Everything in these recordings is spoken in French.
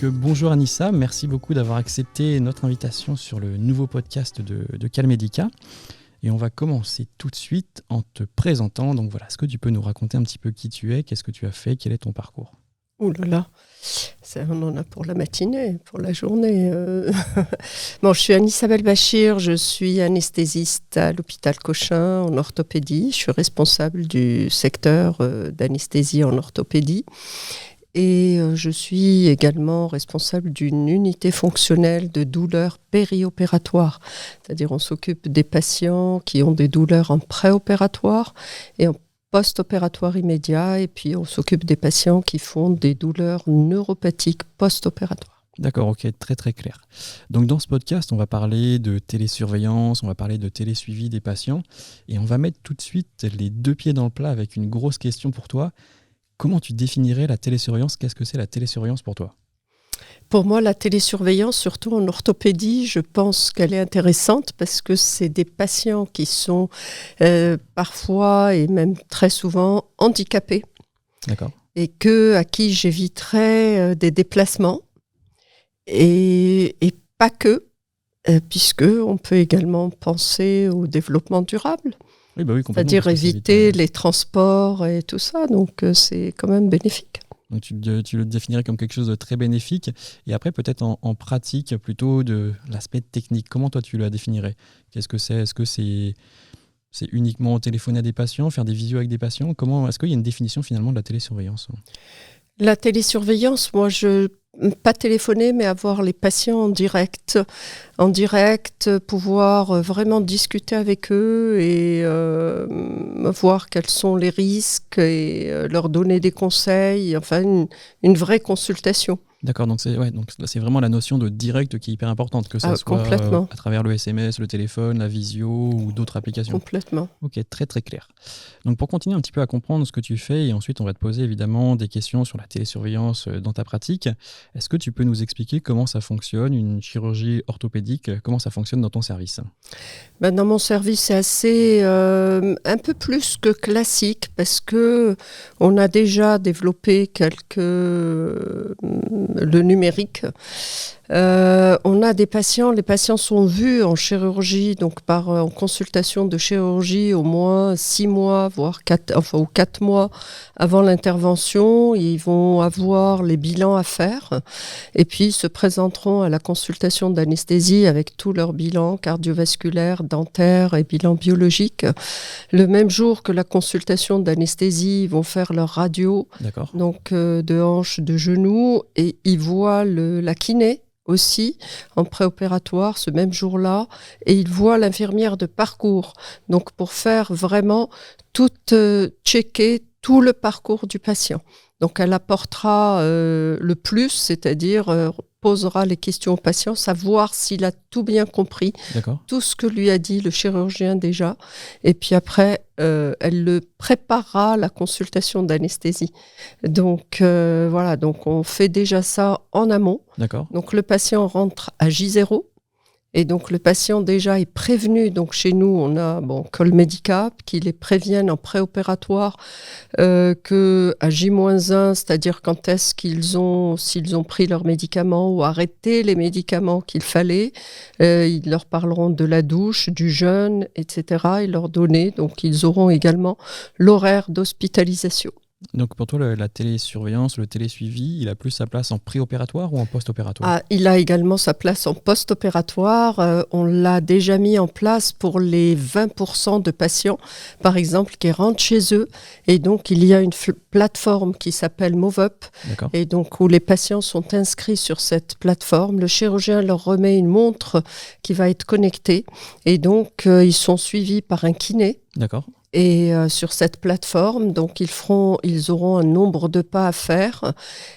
Bonjour Anissa, merci beaucoup d'avoir accepté notre invitation sur le nouveau podcast de Calmedica. Et on va commencer tout de suite en te présentant. Donc voilà, est-ce que tu peux nous raconter un petit peu qui tu es, qu'est-ce que tu as fait, quel est ton parcours ? Ouh là là, on en a pour la matinée, pour la journée. Bon, je suis Anissa Belbachir, je suis anesthésiste à l'hôpital Cochin en orthopédie. Je suis responsable du secteur d'anesthésie en orthopédie. Et je suis également responsable d'une unité fonctionnelle de douleurs périopératoires. C'est-à-dire on s'occupe des patients qui ont des douleurs en préopératoire et en post-opératoire immédiat, et puis on s'occupe des patients qui font des douleurs neuropathiques post-opératoires. D'accord, ok, très très clair. Donc dans ce podcast, on va parler de télésurveillance, on va parler de télésuivi des patients, et on va mettre tout de suite les deux pieds dans le plat avec une grosse question pour toi. Comment tu définirais la télésurveillance ? Qu'est-ce que c'est la télésurveillance pour toi ? Pour moi, la télésurveillance, surtout en orthopédie, je pense qu'elle est intéressante parce que c'est des patients qui sont parfois et même très souvent handicapés. D'accord. Et à qui j'éviterais des déplacements et pas que, puisqu'on peut également penser au développement durable. Oui, bah oui, c'est-à-dire éviter les transports et tout ça, donc c'est quand même bénéfique. Donc tu le définirais comme quelque chose de très bénéfique. Et après, peut-être en pratique, plutôt de l'aspect technique. Comment toi, tu la définirais ? Qu'est-ce que c'est ? Est-ce que c'est uniquement téléphoner à des patients, faire des visios avec des patients ? Est-ce qu'il y a une définition finalement de la télésurveillance ? La télésurveillance, moi, pas téléphoner, mais avoir les patients en direct, pouvoir vraiment discuter avec eux et voir quels sont les risques et leur donner des conseils, enfin une vraie consultation. D'accord, donc c'est vraiment la notion de direct qui est hyper importante, que ça soit à travers le SMS, le téléphone, la visio ou d'autres applications. Complètement. Ok, très très clair. Donc pour continuer un petit peu à comprendre ce que tu fais, et ensuite on va te poser évidemment des questions sur la télésurveillance dans ta pratique, est-ce que tu peux nous expliquer comment ça fonctionne, une chirurgie orthopédique, comment ça fonctionne dans ton service ? Dans mon service, c'est assez un peu plus que classique parce que on a déjà développé le numérique. On a des patients, les patients sont vus en chirurgie, donc en consultation de chirurgie au moins 6 mois, voire 4 mois avant l'intervention. Ils vont avoir les bilans à faire et puis ils se présenteront à la consultation d'anesthésie avec tous leurs bilans cardiovasculaires, dentaires et bilans biologiques. Le même jour que la consultation d'anesthésie, ils vont faire leur radio, donc de hanche, de genou, et ils voient la kiné aussi en préopératoire ce même jour-là, et ils voient l'infirmière de parcours, donc pour faire vraiment checker tout le parcours du patient. Donc elle apportera le plus, c'est-à-dire posera les questions au patient, savoir s'il a tout bien compris, tout ce que lui a dit le chirurgien déjà, et puis après elle le préparera à la consultation d'anesthésie. Donc voilà, donc on fait déjà ça en amont. Donc le patient rentre à J0. Et donc le patient déjà est prévenu. Donc chez nous, on a Calmedica qui les préviennent en préopératoire qu'à J-1, c'est-à-dire quand est-ce s'ils ont pris leurs médicaments ou arrêté les médicaments qu'il fallait, ils leur parleront de la douche, du jeûne, etc. et leur donner. Donc ils auront également l'horaire d'hospitalisation. Donc pour toi, la télésurveillance, le télésuivi, il a plus sa place en préopératoire ou en post-opératoire ? Il a également sa place en post-opératoire. On l'a déjà mis en place pour les 20% de patients, par exemple, qui rentrent chez eux. Et donc, il y a une plateforme qui s'appelle MoveUp. Et donc, où les patients sont inscrits sur cette plateforme. Le chirurgien leur remet une montre qui va être connectée. Et donc, ils sont suivis par un kiné. Et sur cette plateforme, donc ils auront un nombre de pas à faire.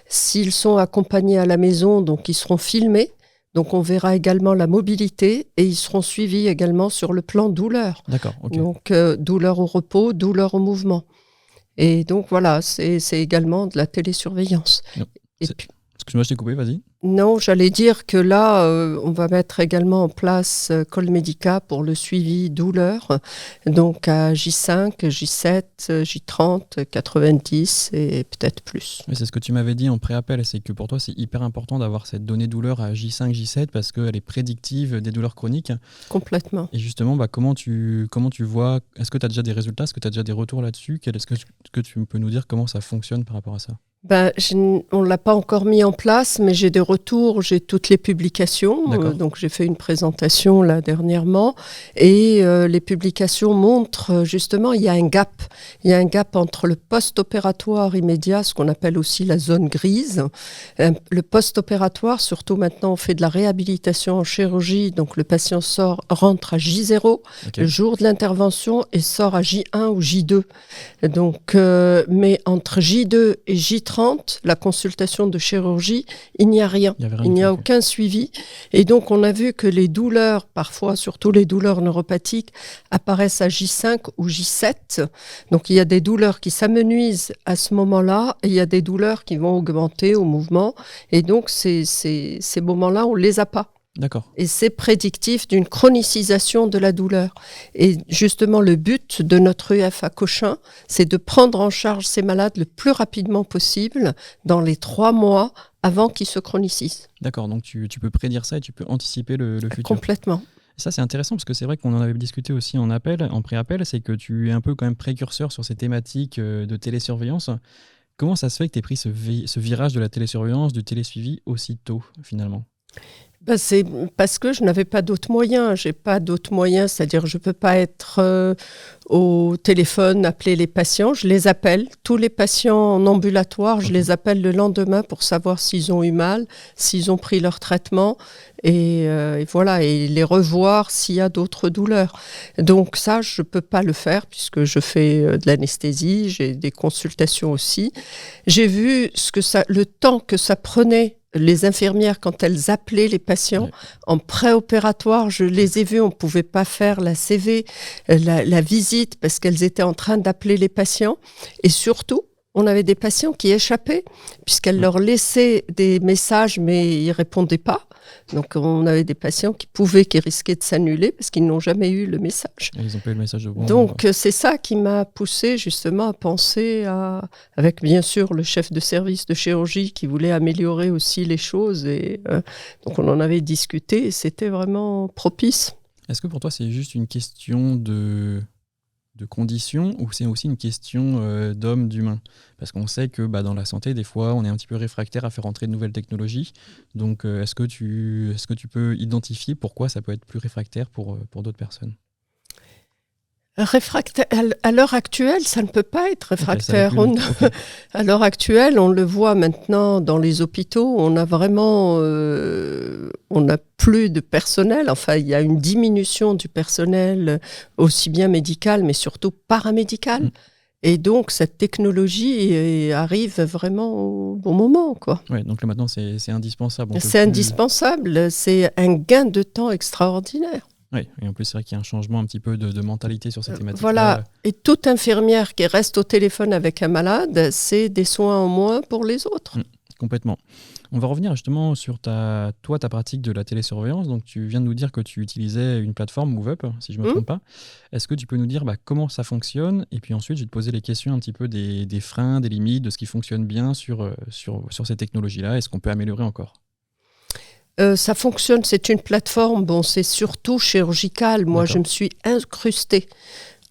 S'ils sont accompagnés à la maison, donc ils seront filmés. Donc on verra également la mobilité et ils seront suivis également sur le plan douleur. Donc douleur au repos, douleur au mouvement. Et donc voilà, c'est également de la télésurveillance. Excuse-moi, je t'ai coupé, vas-y. Non, j'allais dire que là, on va mettre également en place Colmedica pour le suivi douleur, donc à J5, J7, J30, 90 et peut-être plus. Mais c'est ce que tu m'avais dit en pré-appel, c'est que pour toi, c'est hyper important d'avoir cette donnée douleur à J5, J7 parce qu'elle est prédictive des douleurs chroniques. Complètement. Et justement, comment tu vois, est-ce que tu as déjà des résultats, est-ce que tu as déjà des retours là-dessus? Est-ce que tu peux nous dire comment ça fonctionne par rapport à ça? On ne l'a pas encore mis en place, mais j'ai des retours, j'ai toutes les publications. Donc j'ai fait une présentation là dernièrement et les publications montrent justement il y a un gap. Il y a un gap entre le post-opératoire immédiat, ce qu'on appelle aussi la zone grise. Le post-opératoire, surtout maintenant on fait de la réhabilitation en chirurgie, donc le patient rentre à J0 le jour de l'intervention et sort à J1 ou J2. Donc, mais entre J2 et J30, la consultation de chirurgie, il n'y a rien. Il n'y a aucun suivi. Et donc, on a vu que les douleurs, parfois, surtout les douleurs neuropathiques, apparaissent à J5 ou J7. Donc, il y a des douleurs qui s'amenuisent à ce moment-là et il y a des douleurs qui vont augmenter au mouvement. Et donc, ces moments-là, on ne les a pas. D'accord. Et c'est prédictif d'une chronicisation de la douleur. Et justement, le but de notre EF à Cochin, c'est de prendre en charge ces malades le plus rapidement possible dans les 3 mois avant qu'ils se chronicisent. D'accord, donc tu peux prédire ça et tu peux anticiper le futur. Complètement. Ça, c'est intéressant parce que c'est vrai qu'on en avait discuté aussi en pré-appel, c'est que tu es un peu quand même précurseur sur ces thématiques de télésurveillance. Comment ça se fait que tu aies pris ce virage de la télésurveillance, du télésuivi aussi tôt, finalement ? C'est parce que je n'avais pas d'autres moyens. Je n'ai pas d'autres moyens, c'est-à-dire je ne peux pas être au téléphone, appeler les patients. Je les appelle. Tous les patients en ambulatoire, je les appelle le lendemain pour savoir s'ils ont eu mal, s'ils ont pris leur traitement et voilà, et les revoir s'il y a d'autres douleurs. Donc ça, je ne peux pas le faire puisque je fais de l'anesthésie, j'ai des consultations aussi. J'ai vu le temps que ça prenait les infirmières, quand elles appelaient les patients en préopératoire, je les ai vues, on ne pouvait pas faire la CV, la visite, parce qu'elles étaient en train d'appeler les patients. Et surtout, on avait des patients qui échappaient, puisqu'elles leur laissaient des messages, mais ils ne répondaient pas. Donc, on avait des patients qui risquaient de s'annuler parce qu'ils n'ont jamais eu le message. Et ils n'ont pas eu le message de bon. Donc, c'est ça qui m'a poussé justement à penser avec bien sûr le chef de service de chirurgie qui voulait améliorer aussi les choses. Et donc, on en avait discuté et c'était vraiment propice. Est-ce que pour toi, c'est juste une question de conditions ou c'est aussi une question d'homme, d'humain? Parce qu'on sait que dans la santé, des fois, on est un petit peu réfractaire à faire entrer de nouvelles technologies. Donc, est-ce que tu peux identifier pourquoi ça peut être plus réfractaire pour d'autres personnes? Réfractaire, à l'heure actuelle, ça ne peut pas être réfractaire. Okay. À l'heure actuelle, on le voit maintenant dans les hôpitaux, on a vraiment, on n'a plus de personnel. Enfin, il y a une diminution du personnel, aussi bien médical, mais surtout paramédical. Et donc, cette technologie arrive vraiment au bon moment, quoi. Ouais, donc là, maintenant, c'est indispensable. C'est indispensable. C'est un gain de temps extraordinaire. Oui, et en plus, c'est vrai qu'il y a un changement un petit peu de mentalité sur cette thématique. Voilà, et toute infirmière qui reste au téléphone avec un malade, c'est des soins en moins pour les autres. Complètement. On va revenir justement sur ta pratique de la télésurveillance. Donc, tu viens de nous dire que tu utilisais une plateforme MoveUp, si je ne me trompe pas. Est-ce que tu peux nous dire comment ça fonctionne? Et puis ensuite, je vais te poser les questions un petit peu des freins, des limites, de ce qui fonctionne bien sur ces technologies-là. Est-ce qu'on peut améliorer encore? Ça fonctionne, c'est une plateforme, c'est surtout chirurgical. Moi, je me suis incrustée.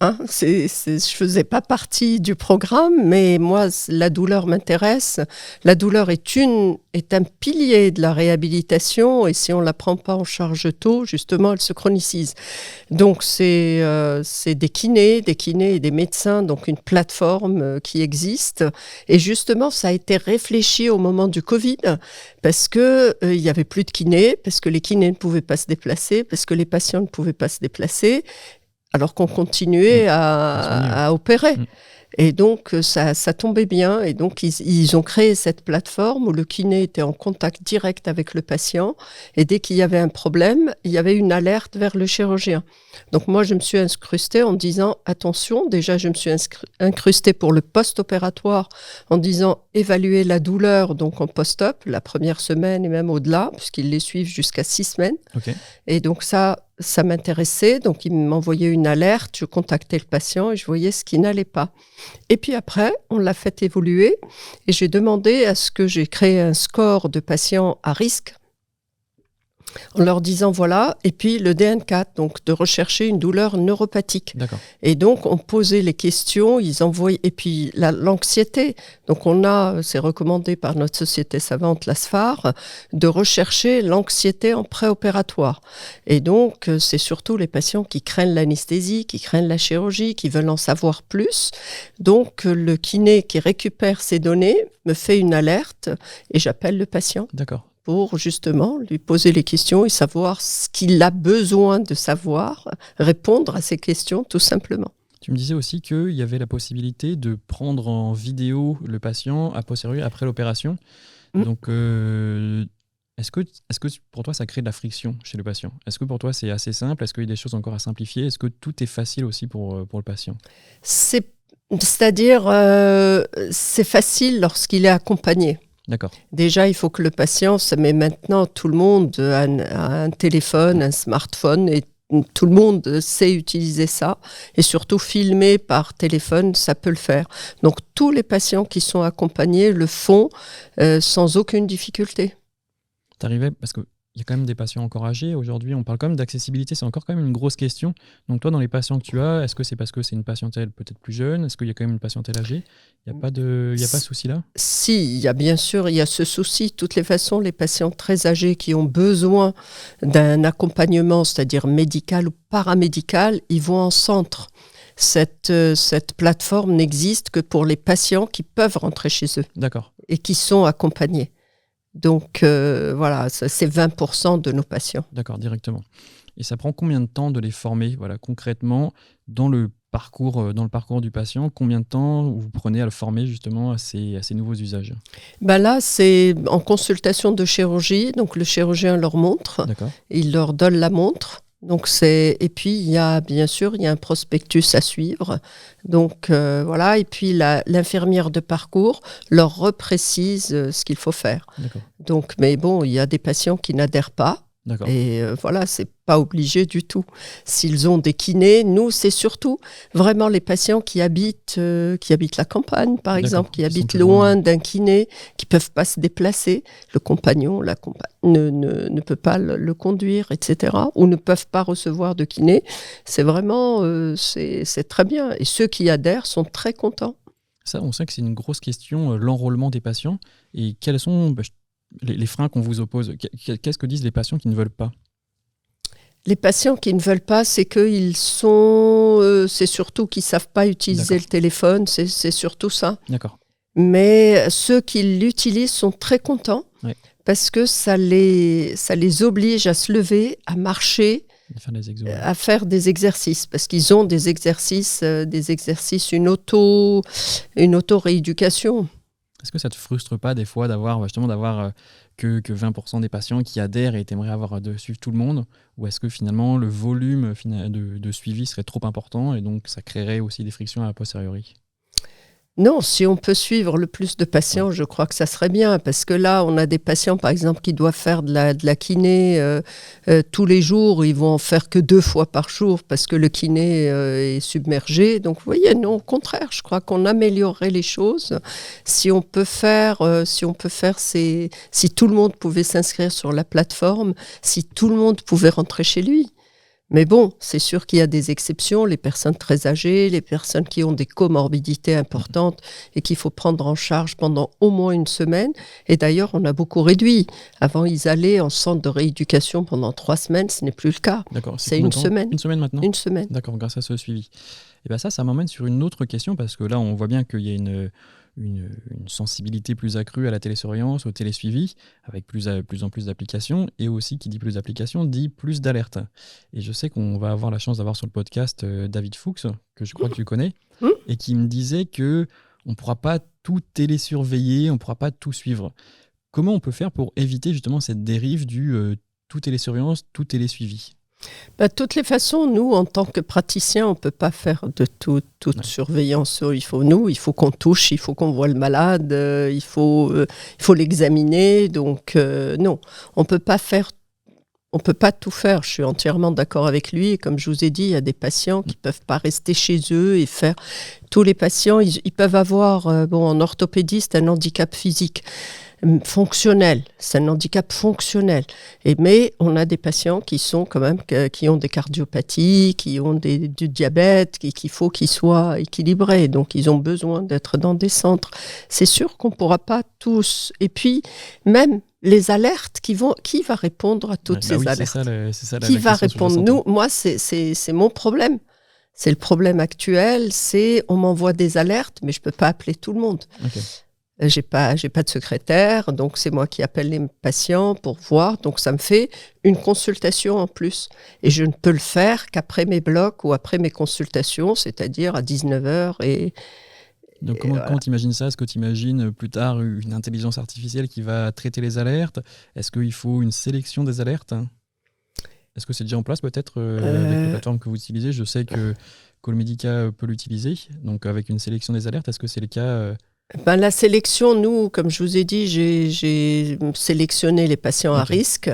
Je ne faisais pas partie du programme, mais moi, la douleur m'intéresse. La douleur est un pilier de la réhabilitation et si on ne la prend pas en charge tôt, justement, elle se chronicise. Donc, c'est des kinés et des médecins, donc une plateforme qui existe. Et justement, ça a été réfléchi au moment du Covid parce qu'il n'y avait plus de kinés, parce que les kinés ne pouvaient pas se déplacer, parce que les patients ne pouvaient pas se déplacer. Alors qu'on continuait à opérer. Et donc, ça tombait bien. Et donc, ils ont créé cette plateforme où le kiné était en contact direct avec le patient. Et dès qu'il y avait un problème, il y avait une alerte vers le chirurgien. Donc, moi, je me suis incrustée en disant, attention, déjà, je me suis incrustée pour le post-opératoire en disant, évaluer la douleur, donc en post-op, la première semaine et même au-delà, puisqu'ils les suivent jusqu'à 6 semaines. Ok. Et donc, ça m'intéressait. Donc, il m'envoyait une alerte, je contactais le patient et je voyais ce qui n'allait pas. Et puis après, on l'a fait évoluer et j'ai demandé à ce que j'ai créé un score de patients à risque en leur disant voilà, et puis le DN4, donc de rechercher une douleur neuropathique. D'accord. Et donc, on posait les questions, ils envoyaient, et puis l'anxiété. Donc, c'est recommandé par notre société savante, la SFAR, de rechercher l'anxiété en préopératoire. Et donc, c'est surtout les patients qui craignent l'anesthésie, qui craignent la chirurgie, qui veulent en savoir plus. Donc, le kiné qui récupère ces données me fait une alerte et j'appelle le patient. D'accord. Pour justement lui poser les questions et savoir ce qu'il a besoin de savoir, répondre à ces questions tout simplement. Tu me disais aussi qu'il y avait la possibilité de prendre en vidéo le patient a posteriori après l'opération. Donc, est-ce que pour toi, ça crée de la friction chez le patient? Est-ce que pour toi, c'est assez simple? Est-ce qu'il y a des choses encore à simplifier? Est-ce que tout est facile aussi pour le patient? C'est-à-dire, c'est facile lorsqu'il est accompagné. D'accord. Déjà, il faut que le patient, mais maintenant tout le monde a un téléphone, un smartphone, et tout le monde sait utiliser ça. Et surtout, filmer par téléphone, ça peut le faire. Donc, tous les patients qui sont accompagnés le font sans aucune difficulté. T'arrivais, parce qu'il y a quand même des patients encore âgés. Aujourd'hui, on parle quand même d'accessibilité, c'est encore quand même une grosse question. Donc toi, dans les patients que tu as, est-ce que c'est parce que c'est une patientèle peut-être plus jeune? Est-ce qu'il y a quand même une patientèle âgée? Il n'y a pas ce souci-là? Si, bien sûr, il y a ce souci. De toutes les façons, les patients très âgés qui ont besoin d'un accompagnement, c'est-à-dire médical ou paramédical, ils vont en centre. Cette plateforme n'existe que pour les patients qui peuvent rentrer chez eux. D'accord. Et qui sont accompagnés. Donc voilà, c'est 20% de nos patients. D'accord, directement. Et ça prend combien de temps de les former, voilà, concrètement, dans le parcours du patient? Combien de temps vous prenez à le former justement à ces nouveaux usages? Là, c'est en consultation de chirurgie. Donc le chirurgien leur montre, il leur donne la montre. Donc et puis il y a bien sûr un prospectus à suivre. Donc voilà, et puis l'infirmière de parcours leur reprécise ce qu'il faut faire. Donc mais bon, il y a des patients qui n'adhèrent pas. Et voilà, c'est pas obligé du tout. S'ils ont des kinés, nous, c'est surtout vraiment les patients qui habitent la campagne, par exemple, qui habitent loin d'un kiné, qui peuvent pas se déplacer. Le compagnon, la compagne ne peut pas le conduire, etc. Ou ne peuvent pas recevoir de kiné. C'est vraiment, c'est très bien. Et ceux qui adhèrent sont très contents. Ça, on sait que c'est une grosse question, l'enrôlement des patients. Et quels sont les freins qu'on vous oppose? Qu'est-ce que disent les patients qui ne veulent pas? Les patients qui ne veulent pas, c'est qu'ils sont... c'est surtout qu'ils ne savent pas utiliser le téléphone, c'est surtout ça. D'accord. Mais ceux qui l'utilisent sont très contents parce que ça les oblige à se lever, à marcher, à faire des exercices. Parce qu'ils ont des exercices, une auto-rééducation. Est-ce que ça te frustre pas des fois d'avoir que 20% des patients qui adhèrent et t'aimerais avoir de suivre tout le monde? Ou est-ce que finalement le volume de suivi serait trop important et donc ça créerait aussi des frictions à posteriori? Non, si on peut suivre le plus de patients, je crois que ça serait bien. Parce que là, on a des patients, par exemple, qui doivent faire de la kiné tous les jours. Ils vont en faire que 2 fois par jour parce que le kiné est submergé. Donc, vous voyez, non, au contraire, je crois qu'on améliorerait les choses si on peut faire, si tout le monde pouvait s'inscrire sur la plateforme, si tout le monde pouvait rentrer chez lui. Mais bon, c'est sûr qu'il y a des exceptions, les personnes très âgées, les personnes qui ont des comorbidités importantes et qu'il faut prendre en charge pendant au moins 1 semaine. Et d'ailleurs, on a beaucoup réduit. Avant, ils allaient en centre de rééducation pendant 3 semaines, ce n'est plus le cas. D'accord. C'est 1 semaine. 1 semaine maintenant? 1 semaine. D'accord, grâce à ce suivi. Et ça m'emmène sur une autre question, parce que là, on voit bien qu'il y a une sensibilité plus accrue à la télésurveillance, au télésuivi, avec plus en plus d'applications, et aussi qui dit plus d'applications dit plus d'alertes. Et je sais qu'on va avoir la chance d'avoir sur le podcast David Fuchs, que je crois que tu connais. et qui me disait que on ne pourra pas tout télésurveiller, on ne pourra pas tout suivre. Comment on peut faire pour éviter justement cette dérive du tout télésurveillance, tout télésuivi? De toutes les façons, nous, en tant que praticiens, on ne peut pas faire de toute surveillance. Il faut qu'on touche, il faut qu'on voit le malade, il faut l'examiner. Donc, non, on peut pas tout faire. Je suis entièrement d'accord avec lui. Et comme je vous ai dit, il y a des patients qui ne peuvent pas rester chez eux et faire... Tous les patients, ils peuvent avoir, en orthopédie, c'est un handicap physique. Fonctionnel, c'est un handicap fonctionnel. Mais on a des patients qui sont quand même qui ont des cardiopathies, qui ont du diabète, qu'il faut qu'ils soient équilibrés. Donc ils ont besoin d'être dans des centres. C'est sûr qu'on ne pourra pas tous. Et puis même les alertes qui va répondre à toutes ces alertes. C'est ça qui va répondre? Moi, c'est mon problème. C'est le problème actuel. C'est on m'envoie des alertes, mais je peux pas appeler tout le monde. Okay. J'ai pas de secrétaire, donc c'est moi qui appelle les patients pour voir. Donc ça me fait une consultation en plus. Et je ne peux le faire qu'après mes blocs ou après mes consultations, c'est-à-dire à 19h. Donc comment tu imagines ça? Est-ce que tu imagines plus tard une intelligence artificielle qui va traiter les alertes? Est-ce qu'il faut une sélection des alertes? Est-ce que c'est déjà en place peut-être avec les plateformes que vous utilisez? Je sais que Call Medica peut l'utiliser. Donc avec une sélection des alertes, est-ce que c'est le cas la sélection, nous, comme je vous ai dit, j'ai sélectionné les patients à risque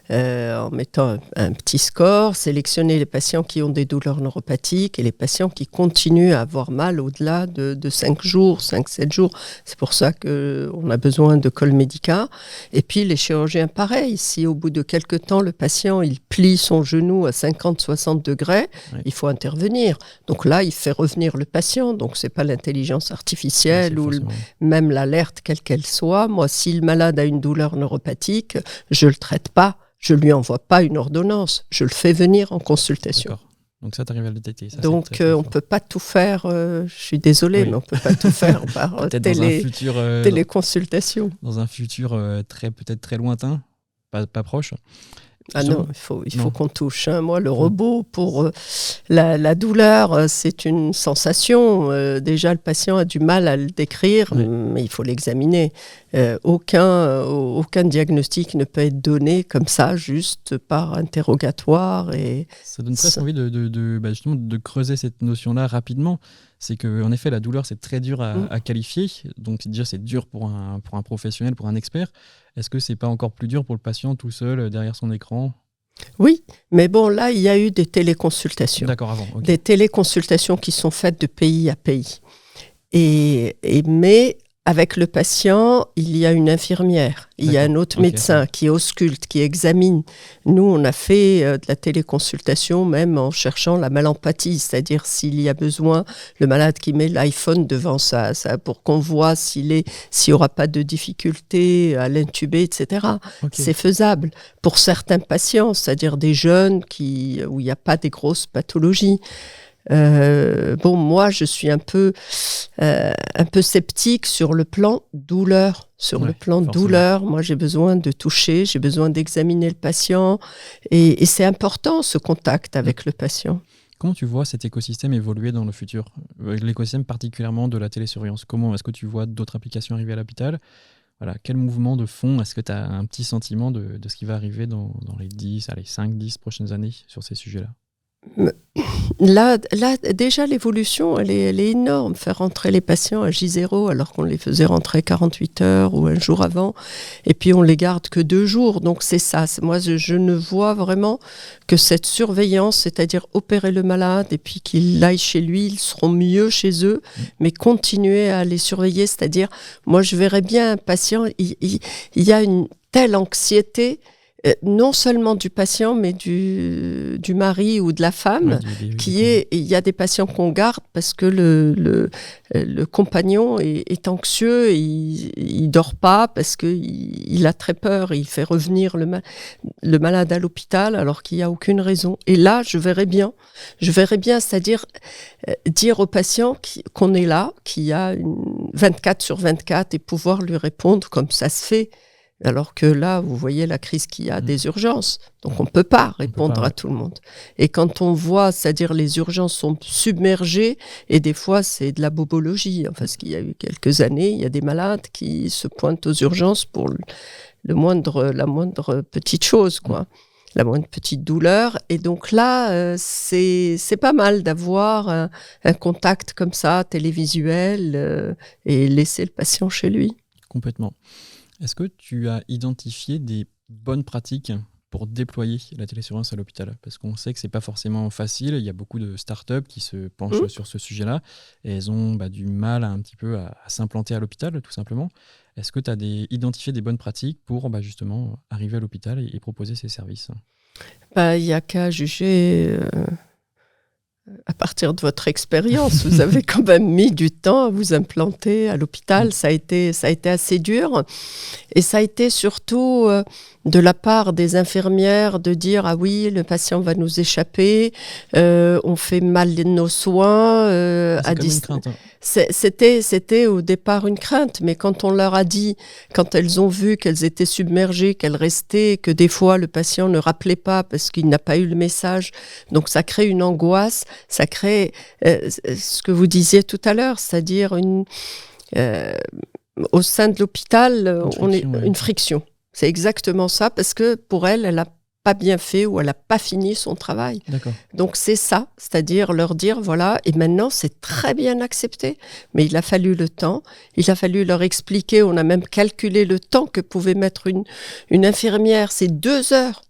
en mettant un petit score, sélectionné les patients qui ont des douleurs neuropathiques et les patients qui continuent à avoir mal au-delà de 5 jours, 5-7 jours. C'est pour ça qu'on a besoin de Call Medica. Et puis les chirurgiens, pareil, si au bout de quelques temps, le patient il plie son genou à 50-60 degrés, il faut intervenir. Donc là, il fait revenir le patient. Donc c'est pas l'intelligence artificielle ou même l'alerte, quelle qu'elle soit. Moi, si le malade a une douleur neuropathique, je ne le traite pas, je ne lui envoie pas une ordonnance, je le fais venir en consultation. D'accord. Donc ça, tu arrives à le détecter. Ça, donc on ne peut pas tout faire, je suis désolée, mais on ne peut pas tout faire par téléconsultation. Dans un futur peut-être très lointain, pas proche. Non, il faut qu'on touche. Moi, le robot, pour la douleur, c'est une sensation. Déjà, le patient a du mal à le décrire, mais il faut l'examiner. Aucun diagnostic ne peut être donné comme ça, juste par interrogatoire. Ça donne presque envie justement de creuser cette notion-là rapidement. C'est qu'en effet, la douleur, c'est très dur à qualifier. Donc, déjà, c'est dur pour un professionnel, pour un expert. Est-ce que c'est pas encore plus dur pour le patient tout seul derrière son écran? Oui, mais bon, là, il y a eu des téléconsultations. D'accord, avant. Okay. Des téléconsultations qui sont faites de pays à pays. Mais avec le patient, il y a une infirmière, il y a un autre médecin qui ausculte, qui examine. Nous, on a fait de la téléconsultation même en cherchant la malampathie, c'est-à-dire s'il y a besoin, le malade qui met l'iPhone devant ça pour qu'on voit s'il n'y aura pas de difficulté à l'intuber, etc. C'est faisable pour certains patients, c'est-à-dire des jeunes où il n'y a pas des grosses pathologies. Moi, je suis un peu sceptique sur le plan douleur. Moi, j'ai besoin de toucher, j'ai besoin d'examiner le patient. Et c'est important, ce contact avec le patient. Comment tu vois cet écosystème évoluer dans le futur? L'écosystème particulièrement de la télésurveillance. Comment est-ce que tu vois d'autres applications arriver à l'hôpital? Voilà, quel mouvement de fond? Est-ce que tu as un petit sentiment de ce qui va arriver dans les 5-10 prochaines années sur ces sujets-là? Là, déjà, l'évolution, elle est énorme. Faire rentrer les patients à J0 alors qu'on les faisait rentrer 48 heures ou un jour avant, et puis on les garde que 2 jours. Donc c'est ça. Moi, je ne vois vraiment que cette surveillance, c'est-à-dire opérer le malade et puis qu'il aille chez lui, ils seront mieux chez eux, mais continuer à les surveiller. C'est-à-dire, moi, je verrais bien un patient, il y a une telle anxiété, non seulement du patient, mais du mari ou de la femme, il y a des patients qu'on garde parce que le compagnon est anxieux, il dort pas parce qu'il a très peur, il fait revenir le malade à l'hôpital alors qu'il n'y a aucune raison. Et là, je verrais bien, c'est-à-dire dire au patient qu'on est là, qu'il y a 24/24 et pouvoir lui répondre comme ça se fait. Alors que là, vous voyez la crise qu'il y a des urgences. Donc on ne peut pas répondre à tout le monde. Et quand on voit, c'est-à-dire les urgences sont submergées, et des fois c'est de la bobologie. Parce qu'il y a eu quelques années, il y a des malades qui se pointent aux urgences pour la moindre petite chose, quoi. La moindre petite douleur. Et donc là, c'est pas mal d'avoir un contact comme ça, télévisuel, et laisser le patient chez lui. Complètement. Est-ce que tu as identifié des bonnes pratiques pour déployer la télésurveillance à l'hôpital? Parce qu'on sait que c'est pas forcément facile. Il y a beaucoup de startups qui se penchent sur ce sujet-là et elles ont du mal un petit peu à s'implanter à l'hôpital, tout simplement. Est-ce que tu as identifié des bonnes pratiques pour justement arriver à l'hôpital et proposer ces services? Il n'y a qu'à juger à partir de votre expérience. Vous avez quand même mis du temps à vous implanter à l'hôpital. Ça a été assez dur. Et ça a été surtout de la part des infirmières de dire « Ah oui, le patient va nous échapper, on fait mal nos soins. » C'est comme une crainte. C'était au départ une crainte, mais quand on leur a dit, quand elles ont vu qu'elles étaient submergées, qu'elles restaient, que des fois le patient ne rappelait pas parce qu'il n'a pas eu le message, donc ça crée une angoisse, ça crée ce que vous disiez tout à l'heure, c'est-à-dire au sein de l'hôpital, une friction. C'est exactement ça, parce que pour elle n'a pas bien fait ou elle n'a pas fini son travail. D'accord. Donc c'est ça, c'est-à-dire leur dire voilà, et maintenant c'est très bien accepté, mais il a fallu le temps, il a fallu leur expliquer, on a même calculé le temps que pouvait mettre une infirmière, c'est 2 heures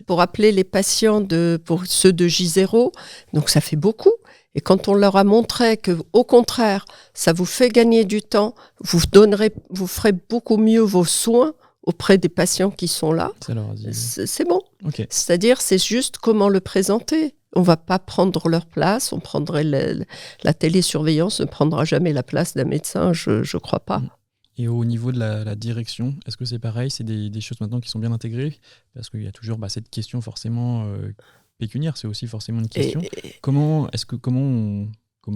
pour appeler les patients pour ceux de J0, donc ça fait beaucoup. Et quand on leur a montré que, au contraire, ça vous fait gagner du temps, vous ferez beaucoup mieux vos soins auprès des patients qui sont là, c'est bon. C'est-à-dire, c'est juste comment le présenter. On ne va pas prendre leur place, on prendrait la télésurveillance ne prendra jamais la place d'un médecin, je ne crois pas. Et au niveau de la direction, est-ce que c'est pareil? C'est des choses maintenant qui sont bien intégrées? Parce qu'il y a toujours cette question forcément pécuniaire, c'est aussi forcément une question. Comment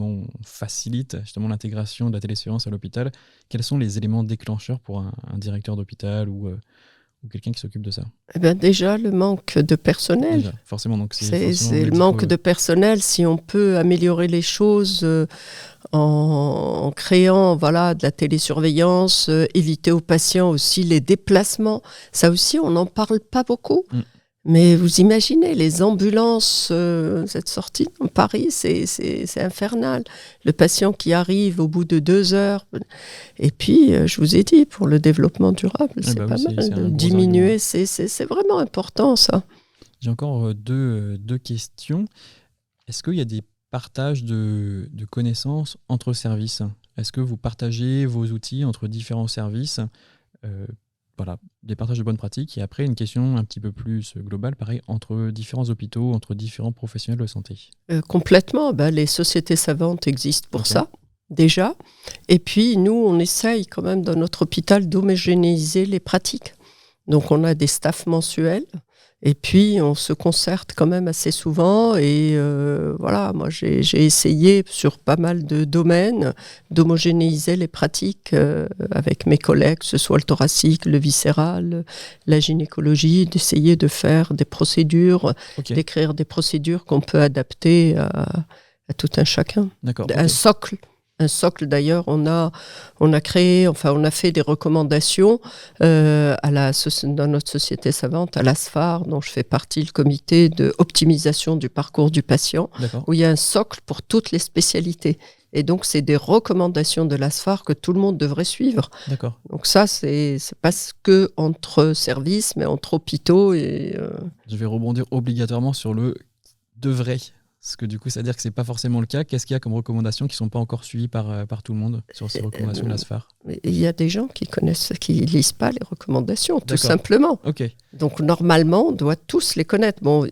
on facilite justement l'intégration de la télésurveillance à l'hôpital? Quels sont les éléments déclencheurs pour un directeur d'hôpital ou quelqu'un qui s'occupe de ça? Déjà, le manque de personnel. Déjà, forcément, donc c'est le manque de personnel. Si on peut améliorer les choses en créant de la télésurveillance, éviter aux patients aussi les déplacements. Ça aussi, on n'en parle pas beaucoup. Mais vous imaginez, les ambulances, cette sortie dans Paris, c'est infernal. Le patient qui arrive au bout de 2 heures. Et puis, je vous ai dit, pour le développement durable, c'est pas mal de diminuer. C'est vraiment important, ça. J'ai encore deux questions. Est-ce qu'il y a des partages de connaissances entre services? Est-ce que vous partagez vos outils entre différents services? Des partages de bonnes pratiques. Et après, une question un petit peu plus globale, pareil, entre différents hôpitaux, entre différents professionnels de santé. Complètement. Les sociétés savantes existent pour ça, déjà. Et puis, nous, on essaye quand même dans notre hôpital d'homogénéiser les pratiques. Donc, on a des staffs mensuels. Et puis, on se concerte quand même assez souvent. Et moi, j'ai essayé sur pas mal de domaines d'homogénéiser les pratiques avec mes collègues, que ce soit le thoracique, le viscéral, la gynécologie, d'essayer de faire des procédures, d'écrire des procédures qu'on peut adapter à tout un chacun. D'accord. Un socle, d'ailleurs, on a fait des recommandations dans notre société savante, à l'ASFAR, dont je fais partie, le comité d'optimisation du parcours du patient, où il y a un socle pour toutes les spécialités. Et donc, c'est des recommandations de l'ASFAR que tout le monde devrait suivre. D'accord. Donc ça, c'est pas que entre services, mais entre hôpitaux. Je vais rebondir obligatoirement sur le « devrait ». Parce que du coup, ça veut dire que ce n'est pas forcément le cas. Qu'est-ce qu'il y a comme recommandations qui ne sont pas encore suivies par tout le monde sur ces recommandations de l'ASFAR? Il y a des gens qui lisent pas les recommandations, tout simplement. Donc normalement, on doit tous les connaître. Bon,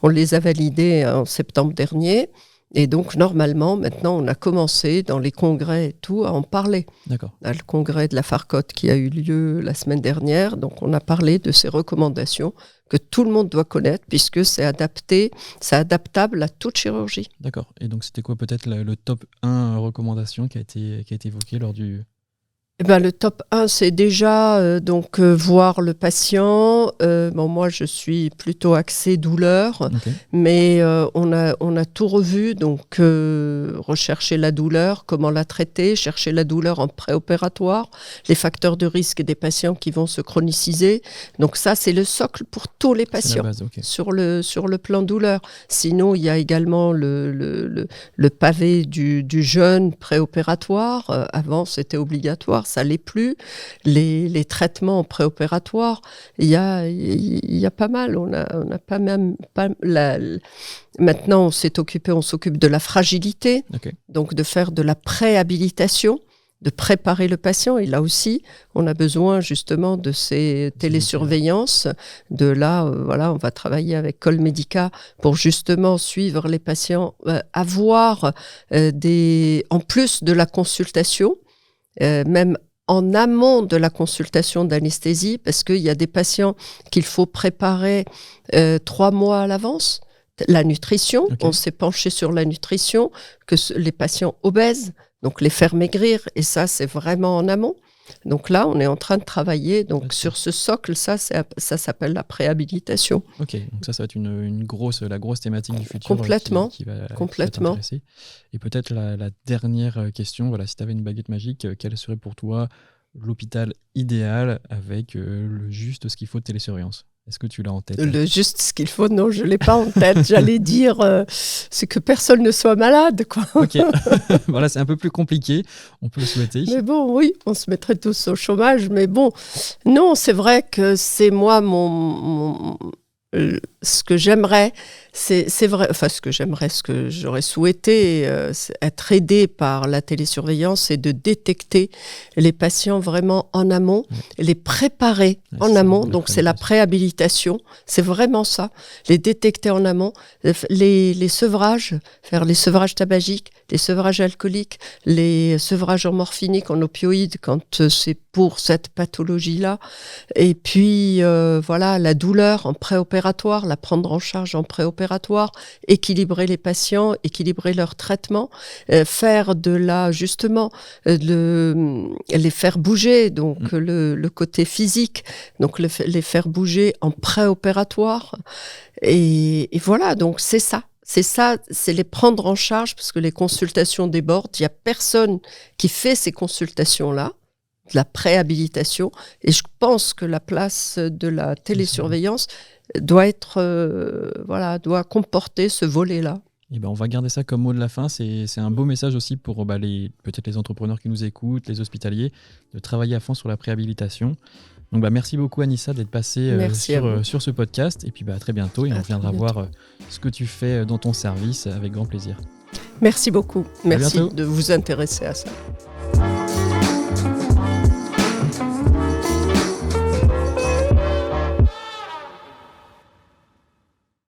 on les a validés en septembre dernier. Et donc, normalement, maintenant, on a commencé dans les congrès et tout à en parler. D'accord. Le congrès de la FARCOT qui a eu lieu la semaine dernière, donc on a parlé de ces recommandations que tout le monde doit connaître puisque c'est adaptable à toute chirurgie. D'accord. Et donc, c'était quoi peut-être le top 1 recommandation qui a été évoqué lors du... Eh ben, le top 1, c'est déjà voir le patient. Moi, je suis plutôt axée douleur, mais on a tout revu. Donc, rechercher la douleur, comment la traiter, chercher la douleur en préopératoire, les facteurs de risque des patients qui vont se chroniciser. Donc ça, c'est le socle pour tous les patients sur le plan douleur. Sinon, il y a également le pavé du jeûne préopératoire. Avant, c'était obligatoire. Ça l'est plus. Les traitements préopératoires, il y a pas mal. On a pas même pas Maintenant, on s'occupe de la fragilité, donc de faire de la préhabilitation, de préparer le patient. Et là aussi, on a besoin justement de ces télésurveillances. On va travailler avec Colmedica pour justement suivre les patients, avoir en plus de la consultation, même en amont de la consultation d'anesthésie, parce qu'il y a des patients qu'il faut préparer 3 mois à l'avance. La nutrition, on s'est penché sur la nutrition, que les patients obèses, donc les faire maigrir, et ça, c'est vraiment en amont. Donc là, on est en train de travailler sur ce socle, ça s'appelle la préhabilitation. Ok, donc ça va être la grosse thématique du futur complètement, qui va t'intéresser. Et peut-être la dernière question, voilà, si tu avais une baguette magique, quel serait pour toi l'hôpital idéal avec le juste ce qu'il faut de télésurveillance? Est-ce que tu l'as en tête? Le juste ce qu'il faut, non, je ne l'ai pas en tête. J'allais dire, c'est que personne ne soit malade, quoi. Ok, voilà, c'est un peu plus compliqué, on peut le souhaiter. Mais bon, oui, on se mettrait tous au chômage, mais bon, non, c'est vrai que c'est moi, ce que j'aimerais, c'est vrai, enfin ce que j'aurais souhaité, c'est être aidé par la télésurveillance, c'est de détecter les patients vraiment en amont, les préparer en amont, donc c'est la préhabilitation, c'est vraiment ça, les détecter en amont, les sevrages, faire les sevrages tabagiques, les sevrages alcooliques, les sevrages en morphinique, en opioïdes, quand c'est pour cette pathologie-là, et puis la douleur en préopératoire, la prendre en charge en préopératoire, équilibrer les patients, équilibrer leur traitement, faire les faire bouger, donc le côté physique, donc les faire bouger en préopératoire. Et voilà, donc c'est ça. C'est les prendre en charge parce que les consultations débordent. Il n'y a personne qui fait ces consultations-là, de la préhabilitation. Et je pense que la place de la télésurveillance doit comporter ce volet-là. Et on va garder ça comme mot de la fin. C'est un beau message aussi pour peut-être les entrepreneurs qui nous écoutent, les hospitaliers, de travailler à fond sur la préhabilitation. Donc merci beaucoup Anissa d'être passée sur ce podcast. Et puis à très bientôt et on viendra voir ce que tu fais dans ton service avec grand plaisir. Merci beaucoup. Merci de vous intéresser à ça.